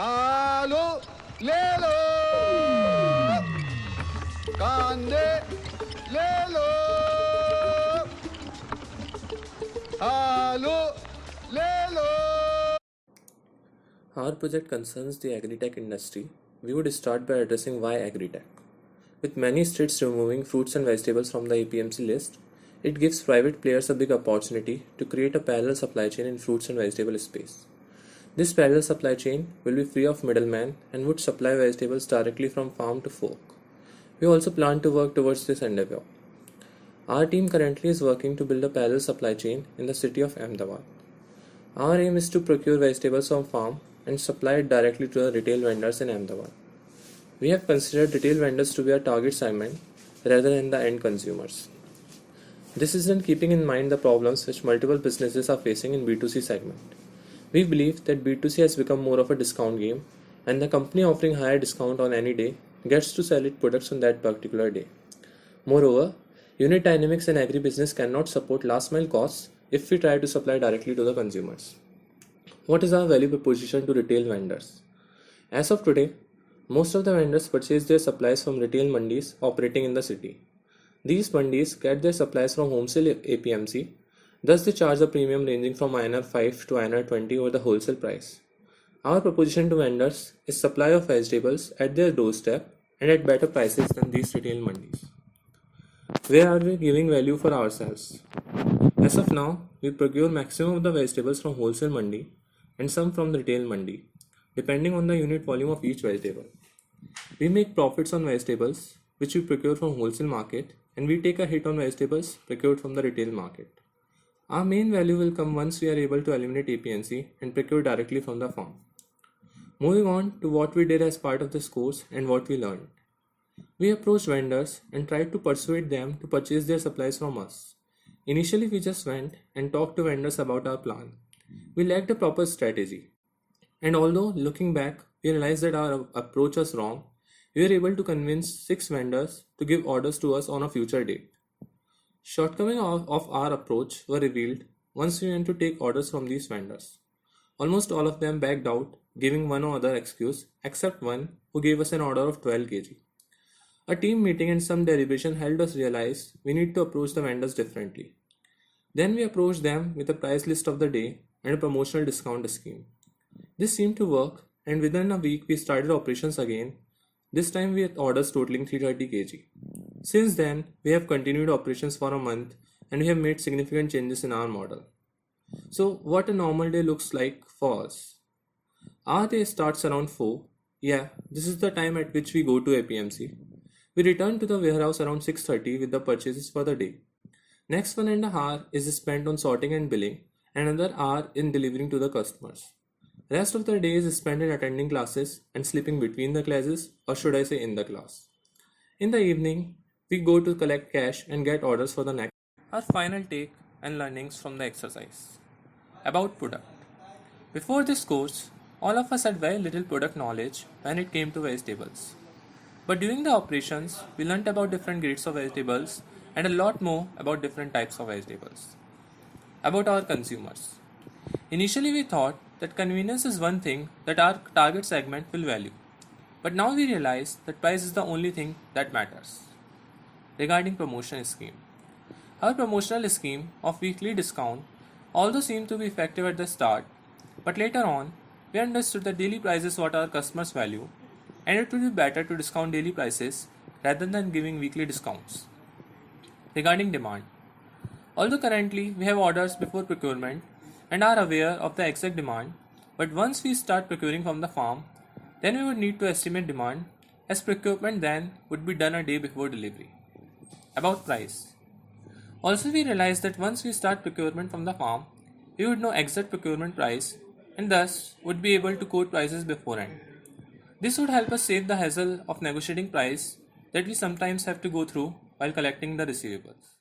आलू ले लो, कांदे ले लो, आलू ले लो. Our project concerns the agri-tech industry. We would start by addressing why agri-tech. With many states removing fruits and vegetables from the APMC list, it gives private players a big opportunity to create a parallel supply chain in fruits and vegetable space. This parallel supply chain will be free of middlemen and would supply vegetables directly from farm to fork. We also plan to work towards this endeavor. Our team currently is working to build a parallel supply chain in the city of Ahmedabad. Our aim is to procure vegetables from farm and supply it directly to the retail vendors in Ahmedabad. We have considered retail vendors to be our target segment rather than the end consumers. This is in keeping in mind the problems which multiple businesses are facing in B2C segment. We believe that B2C has become more of a discount game, and the company offering higher discount on any day gets to sell its products on that particular day. Moreover, unit dynamics in agribusiness cannot support last mile costs if we try to supply directly to the consumers. What is our value proposition to retail vendors? As of today, most of the vendors purchase their supplies from retail mandis operating in the city. These mandis get their supplies from wholesale APMC, thus they charge a premium ranging from INR 5 to INR 20 over the wholesale price. Our proposition to vendors is supply of vegetables at their doorstep and at better prices than these retail mandis. Where are we giving value for ourselves? As of now, we procure maximum of the vegetables from wholesale mandi and some from the retail mandi, depending on the unit volume of each vegetable. We make profits on vegetables which we procure from wholesale market, and we take a hit on vegetables procured from the retail market. Our main value will come once we are able to eliminate APNC and procure directly from the farm. Moving on to what we did as part of this course and what we learned. We approached vendors and tried to persuade them to purchase their supplies from us. Initially, we just went and talked to vendors about our plan. We lacked a proper strategy. And although looking back, we realized that our approach was wrong, we were able to convince 6 vendors to give orders to us on a future date. Shortcomings of our approach were revealed once we went to take orders from these vendors. Almost all of them backed out, giving one or other excuse, except one who gave us an order of 12 kg. A team meeting and some deliberation helped us realize we need to approach the vendors differently. Then we approached them with a price list of the day and a promotional discount scheme. This seemed to work, and within a week we started operations again, this time with orders totaling 330 kg. Since then, we have continued operations for a month and we have made significant changes in our model. So, what a normal day looks like for us. Our day starts around 4. Yeah, this is the time at which we go to APMC. We return to the warehouse around 6:30 with the purchases for the day. Next 1.5 hours is spent on sorting and billing, and another hour in delivering to the customers. Rest of the day is spent in attending classes and sleeping between the classes, or should I say in the class. In the evening, we go to collect cash and get orders for the next. Our final take and learnings from the exercise. About product. Before this course, all of us had very little product knowledge when it came to vegetables. But during the operations, we learnt about different grades of vegetables and a lot more about different types of vegetables. About our consumers. Initially, we thought that convenience is one thing that our target segment will value. But now we realize that price is the only thing that matters. Regarding promotion scheme. Our promotional scheme of weekly discount although seemed to be effective at the start, but later on, we understood that daily prices what our customers value, and it would be better to discount daily prices rather than giving weekly discounts. Regarding demand. Although currently we have orders before procurement and are aware of the exact demand, but once we start procuring from the farm, then we would need to estimate demand, as procurement then would be done a day before delivery. About price. Also, we realized that once we start procurement from the farm, we would know exact procurement price and thus would be able to quote prices beforehand. This would help us save the hassle of negotiating price that we sometimes have to go through while collecting the receivables.